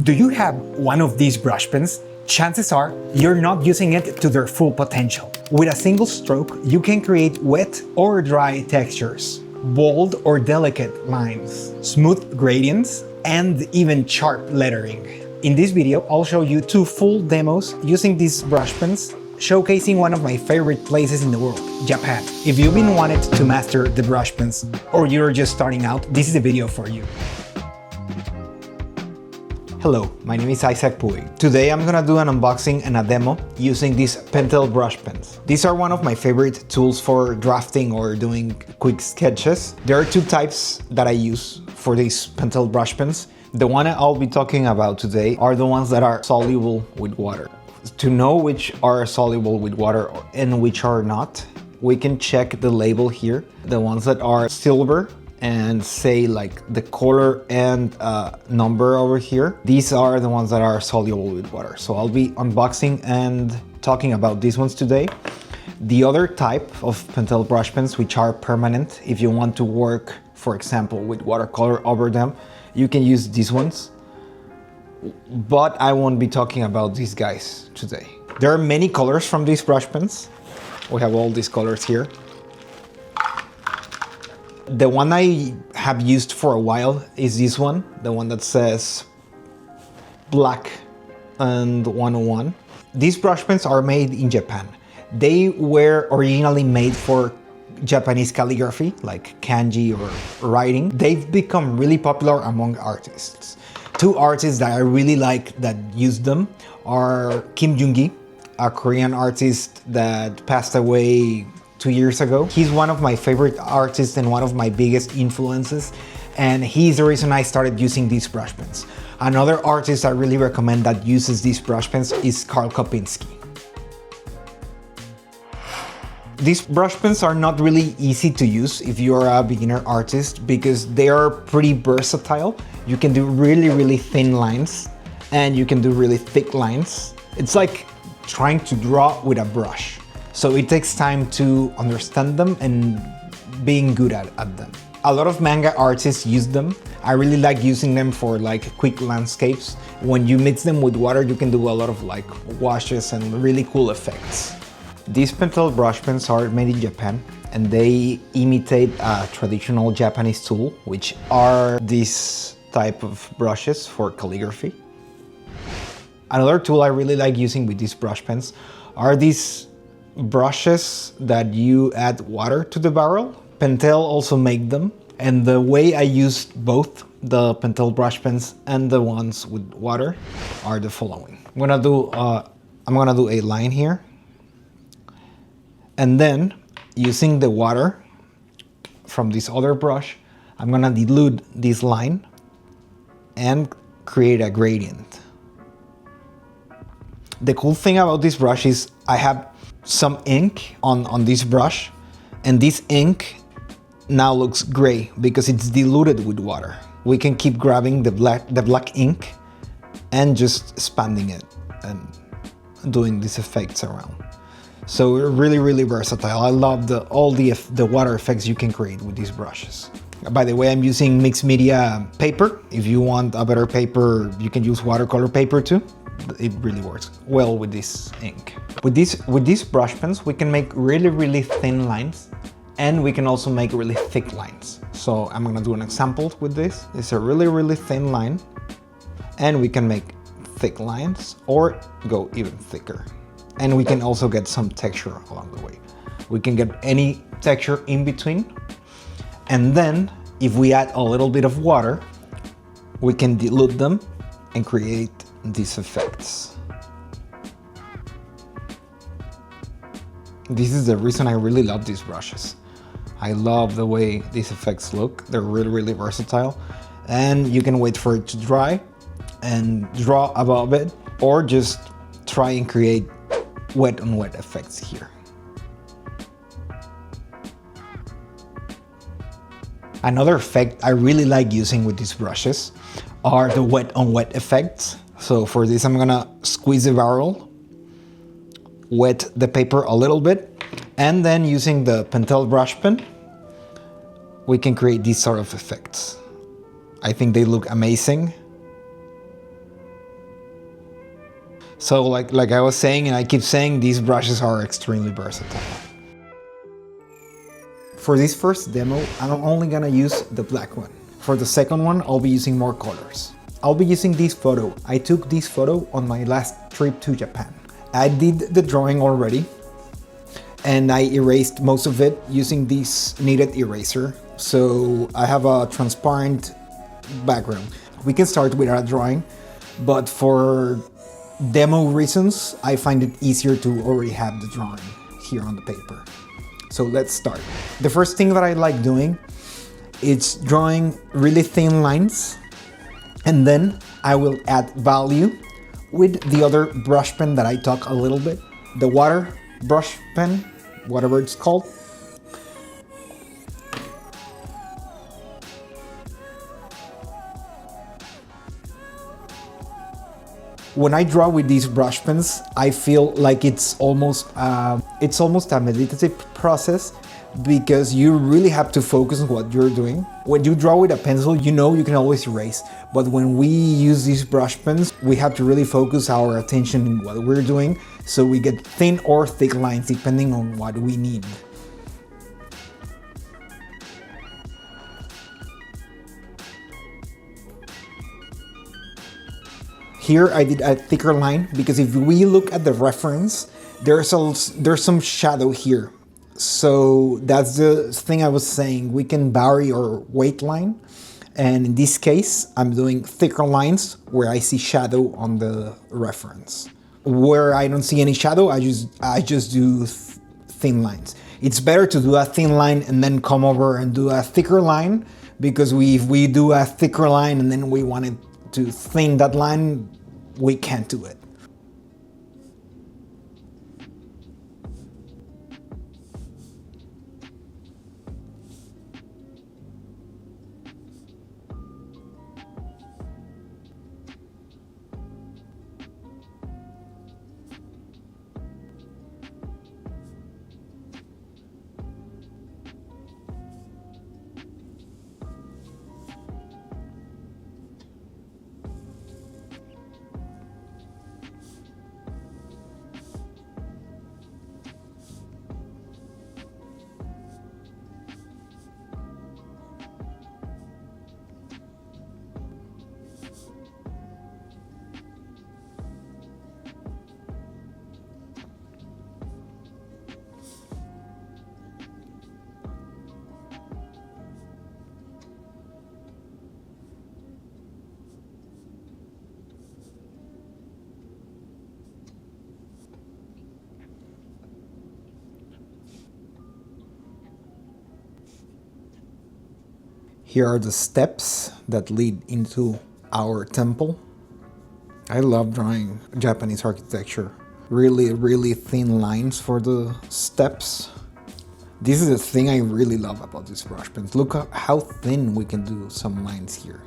Do you have one of these brush pens? Chances are you're not using it to their full potential. With a single stroke, you can create wet or dry textures, bold or delicate lines, smooth gradients, and even sharp lettering. In this video, I'll show you 2 full demos using these brush pens, showcasing one of my favorite places in the world, Japan. If you've been wanting to master the brush pens, or you're just starting out, this is the video for you. Hello, my name is Puig. Today I'm gonna do an unboxing and a demo using these Pentel Brushpens. These are one of my favorite tools for drafting or doing quick sketches. There are 2 types that I use for these Pentel Brushpens. The one I'll be talking about today are the ones that are soluble with water. To know which are soluble with water and which are not, we can check the label here. The ones that are silver and say like the color and number over here. These are the ones that are soluble with water. So I'll be unboxing and talking about these ones today. The other type of Pentel brush pens, which are permanent, if you want to work, for example, with watercolor over them, you can use these ones. But I won't be talking about these guys today. There are many colors from these brush pens. We have all these colors here. The one I have used for a while is this one, the one that says black and 101. These brush pens are made in Japan. They were originally made for Japanese calligraphy, like kanji or writing. They've become really popular among artists. 2 artists that I really like that use them are Kim Yoongi, a Korean artist that passed away 2 years ago. He's one of my favorite artists and one of my biggest influences, and he's the reason I started using these brush pens. Another artist I really recommend that uses these brush pens is Karl Kopinski. These brush pens are not really easy to use if you're a beginner artist because they are pretty versatile. You can do really thin lines and you can do really thick lines. It's like trying to draw with a brush. So it takes time to understand them and being good at them. A lot of manga artists use them. I really like using them for like quick landscapes. When you mix them with water, you can do a lot of like washes and really cool effects. These Pentel brush pens are made in Japan and they imitate a traditional Japanese tool, which are these type of brushes for calligraphy. Another tool I really like using with these brush pens are these brushes that you add water to the barrel. Pentel also make them, and the way I use both the Pentel brush pens and the ones with water are the following. I'm gonna do a line here, and then using the water from this other brush, I'm gonna dilute this line and create a gradient. The cool thing about this brush is I have some ink on this brush, and this ink now looks gray because it's diluted with water. We can keep grabbing the black ink and just expanding it and doing these effects around. So really versatile. I love all the water effects you can create with these brushes. By the way, I'm using mixed media paper. If you want a better paper, you can use watercolor paper too. It really works well with this ink. With these brush pens, we can make really thin lines, and we can also make really thick lines. So I'm gonna do an example with this. It's a really thin line, and we can make thick lines or go even thicker. And we can also get some texture along the way. We can get any texture in between. And then if we add a little bit of water, we can dilute them and create these effects. This is the reason I really love these brushes. I love the way these effects look. They're really versatile, and you can wait for it to dry and draw above it, or just try and create wet on wet effects here. Another effect I really like using with these brushes are the wet on wet effects. So for this, I'm gonna squeeze the barrel, wet the paper a little bit, and then using the Pentel brush pen, we can create these sort of effects. I think they look amazing. So like I was saying, and I keep saying, these brushes are extremely versatile. For this first demo, I'm only gonna use the black one. For the second one, I'll be using more colors. I'll be using this photo. I took this photo on my last trip to Japan. I did the drawing already, and I erased most of it using this kneaded eraser. So I have a transparent background. We can start with our drawing, but for demo reasons, I find it easier to already have the drawing here on the paper. So let's start. The first thing that I like doing is drawing really thin lines, and then I will add value with the other brush pen that I talk a little bit, the water brush pen, whatever it's called. When I draw with these brush pens, I feel like it's almost a meditative process, because you really have to focus on what you're doing. When you draw with a pencil, you know you can always erase, but when we use these brush pens, we have to really focus our attention in what we're doing, so we get thin or thick lines depending on what we need. Here I did a thicker line because if we look at the reference, there's some shadow here. So that's the thing I was saying. We can vary our weight line, and in this case, I'm doing thicker lines where I see shadow on the reference. Where I don't see any shadow, I just do thin lines. It's better to do a thin line and then come over and do a thicker line, because if we do a thicker line and then we want it to thin that line, we can't do it. Here are the steps that lead into our temple. I love drawing Japanese architecture. Really, really thin lines for the steps. This is the thing I really love about these brush pens. Look at how thin we can do some lines here.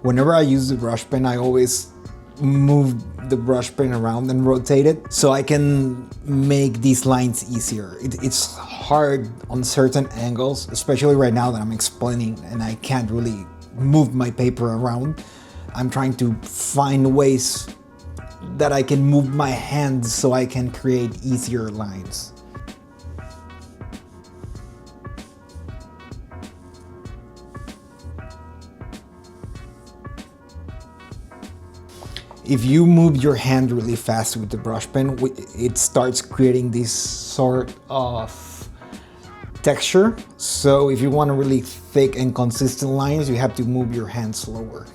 Whenever I use the brush pen, I always move the brush pen around and rotate it so I can make these lines easier. It's hard on certain angles, especially right now that I'm explaining and I can't really move my paper around. I'm trying to find ways that I can move my hands so I can create easier lines. If you move your hand really fast with the brush pen, it starts creating this sort of texture. So if you want really thick and consistent lines, you have to move your hand slower.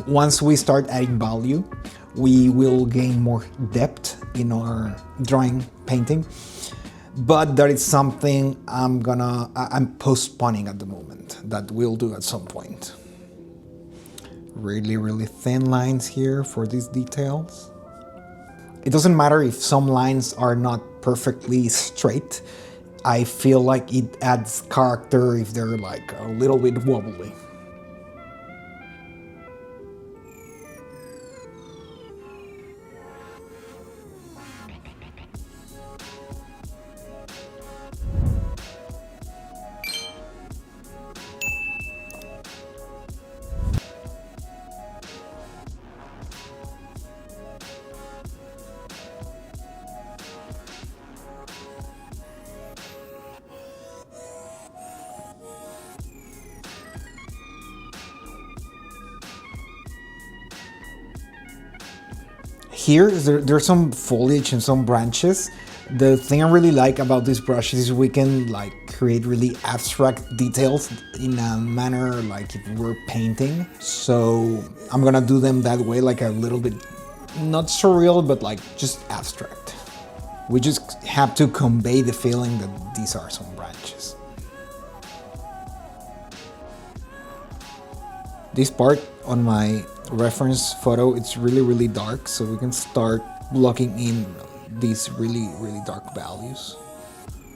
Once we start adding value, we will gain more depth in our drawing painting, but that is something I'm postponing at the moment. That we'll do at some point. Really, really thin lines here for these details. It doesn't matter if some lines are not perfectly straight. I feel like it adds character if they're like a little bit wobbly. Here, there's some foliage and some branches. The thing I really like about this brush is we can like create really abstract details in a manner like if we're painting. So I'm gonna do them that way, like a little bit, not surreal, but like just abstract. We just have to convey the feeling that these are some branches. This part on my reference photo, it's really dark, so we can start blocking in these really dark values.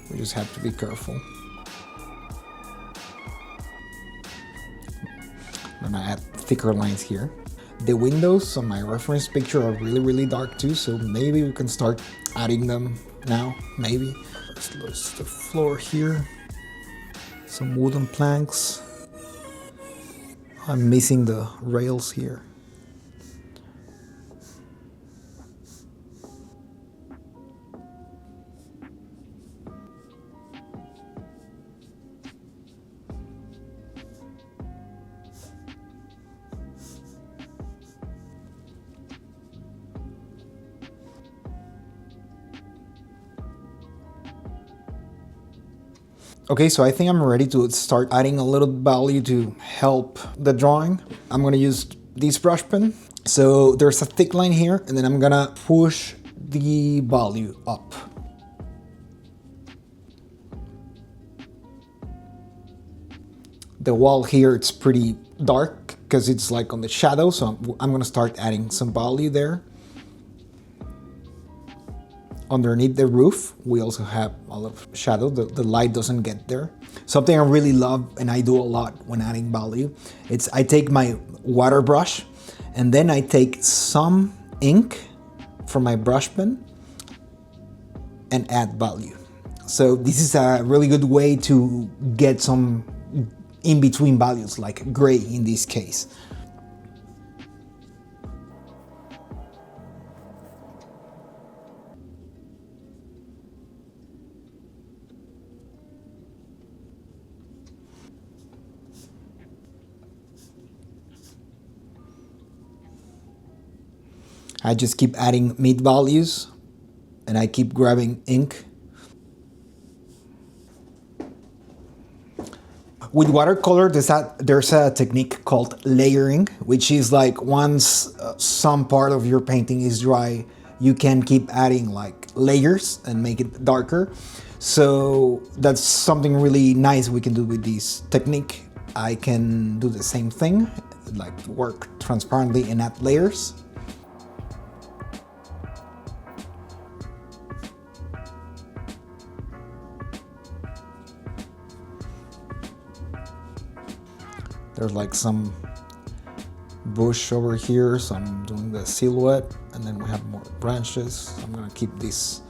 We just have to be careful. I'm gonna add thicker lines here. The windows on my reference picture are really dark too, so maybe we can start adding them now, maybe. Let's the floor here. Some wooden planks. I'm missing the rails here. Okay, so I think I'm ready to start adding a little value to help the drawing. I'm gonna use this brush pen. So there's a thick line here, and then I'm gonna push the value up. The wall here, it's pretty dark because it's like on the shadow, so I'm gonna start adding some value there. Underneath the roof, we also have a lot of shadow. The light doesn't get there. Something I really love, and I do a lot when adding value, it's I take my water brush, and then I take some ink from my brush pen and add value. So this is a really good way to get some in-between values, like gray in this case. I just keep adding mid values and I keep grabbing ink. With watercolor, there's a technique called layering, which is like once some part of your painting is dry, you can keep adding like layers and make it darker. So that's something really nice we can do with this technique. I can do the same thing, like work transparently and add layers. There's like some bush over here, so I'm doing the silhouette, and then we have more branches. I'm gonna keep this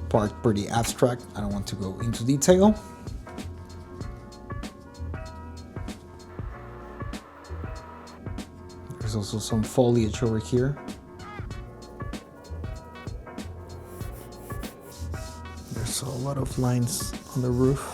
part pretty abstract. I don't want to go into detail. There's also some foliage over here. There's a lot of lines on the roof.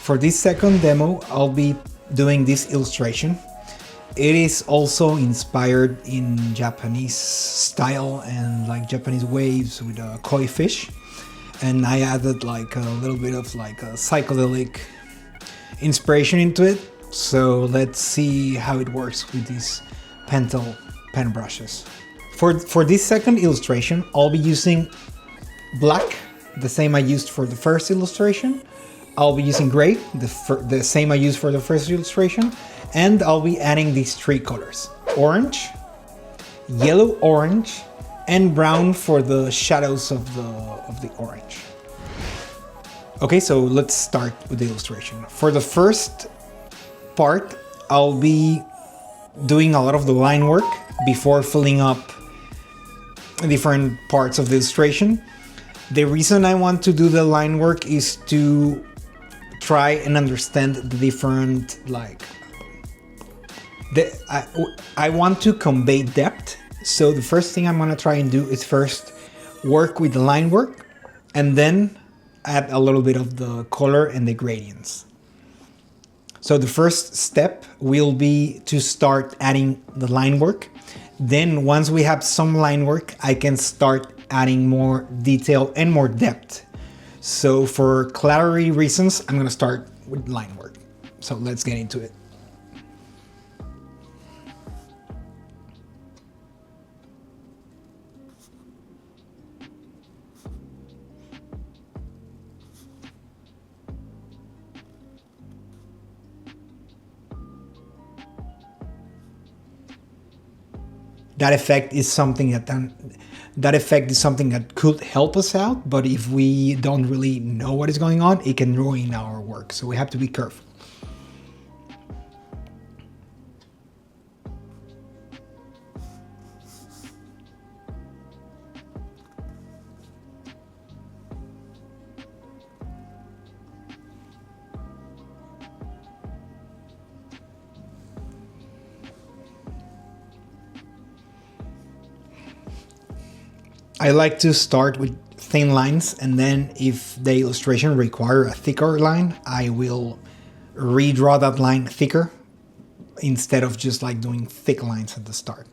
For this second demo, I'll be doing this illustration. It is also inspired in Japanese style and like Japanese waves with a koi fish. And I added like a little bit of like a psychedelic inspiration into it. So let's see how it works with these Pentel pen brushes. For this second illustration, I'll be using black, the same I used for the first illustration. I'll be using gray, the same I used for the first illustration, and I'll be adding these three colors: orange, yellow orange, and brown for the shadows of the orange. Okay, so let's start with the illustration. For the first part, I'll be doing a lot of the line work before filling up different parts of the illustration. The reason I want to do the line work is to try and understand the different, like, I want to convey depth. So the first thing I'm gonna try and do is first work with the line work and then add a little bit of the color and the gradients. So the first step will be to start adding the line work. Then once we have some line work, I can start adding more detail and more depth. So for clarity reasons, I'm gonna start with line work. So let's get into it. That effect is something that could help us out, but if we don't really know what is going on, it can ruin our work. So we have to be careful. I like to start with thin lines, and then if the illustration requires a thicker line, I will redraw that line thicker instead of just like doing thick lines at the start.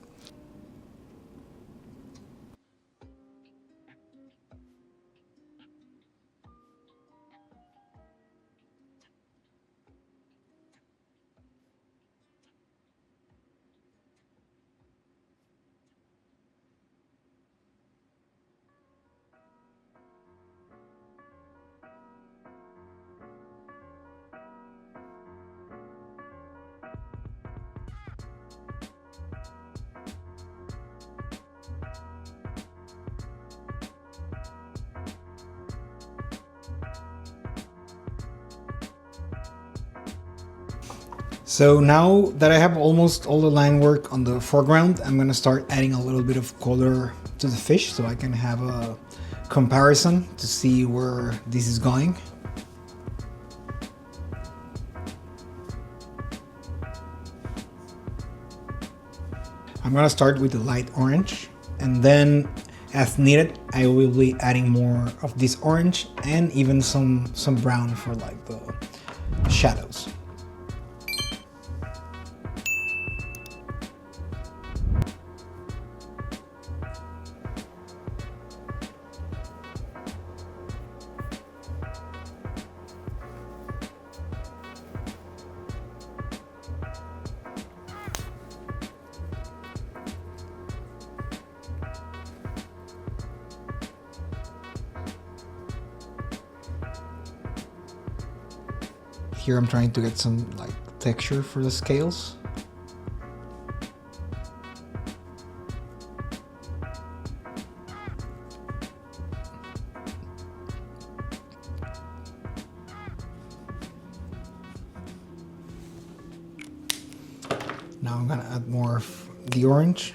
So now that I have almost all the line work on the foreground, I'm gonna start adding a little bit of color to the fish so I can have a comparison to see where this is going. I'm gonna start with the light orange, and then as needed, I will be adding more of this orange and even some brown for like the shadows. Here I'm trying to get some like texture for the scales. Now I'm gonna add more the orange.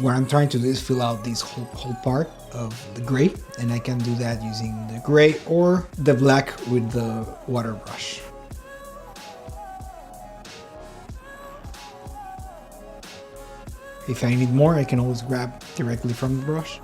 What I'm trying to do is fill out this whole part of the gray, and I can do that using the gray or the black with the water brush. If I need more, I can always grab directly from the brush.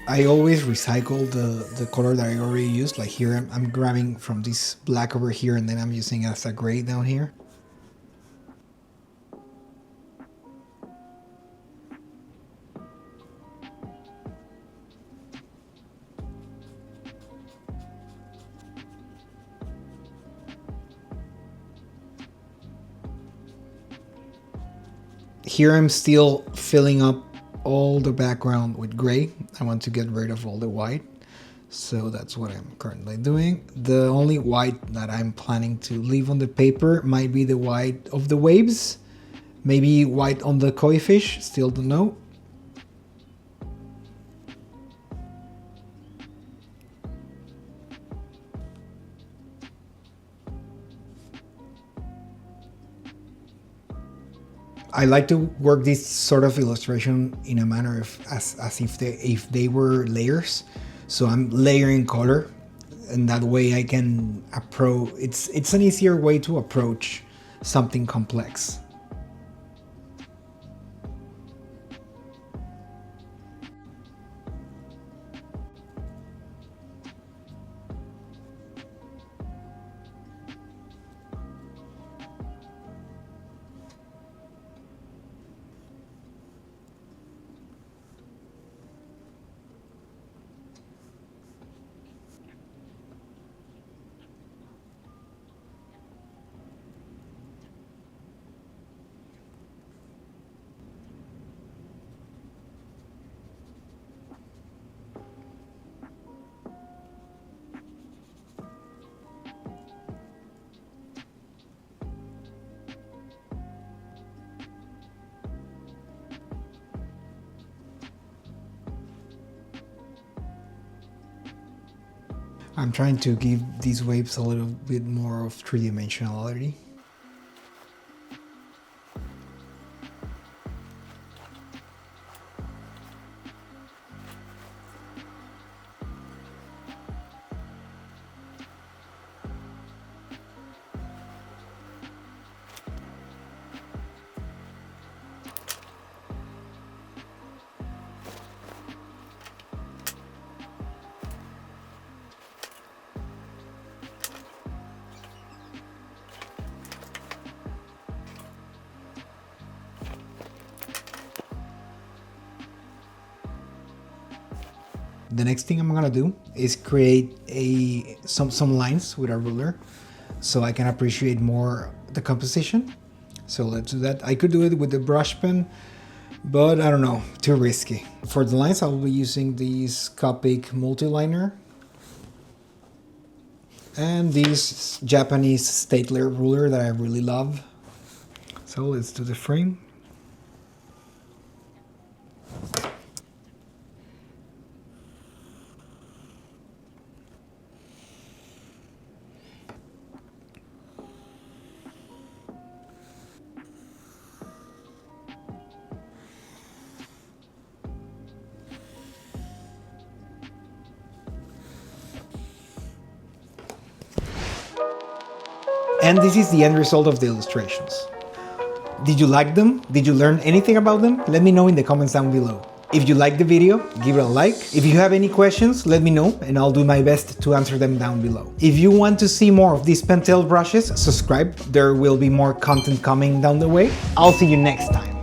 I always recycle the color that I already used. Like here, I'm grabbing from this black over here, and then I'm using it as a gray down here. Here I'm still filling up all the background with gray. I want to get rid of all the white. So that's what I'm currently doing. The only white that I'm planning to leave on the paper might be the white of the waves. Maybe white on the koi fish, still don't know. I like to work this sort of illustration in a manner of as if they were layers. So I'm layering color, and that way I can approach. It's an easier way to approach something complex. I'm trying to give these waves a little bit more of three-dimensionality. The next thing I'm gonna do is create some lines with a ruler so I can appreciate more the composition. So let's do that. I could do it with the brush pen, but I don't know, too risky. For the lines, I'll be using this Copic multiliner and this Japanese Statler ruler that I really love. So let's do the frame. And this is the end result of the illustrations. Did you like them? Did you learn anything about them? Let me know in the comments down below. If you liked the video, give it a like. If you have any questions, let me know and I'll do my best to answer them down below. If you want to see more of these Pentel brushes, subscribe. There will be more content coming down the way. I'll see you next time.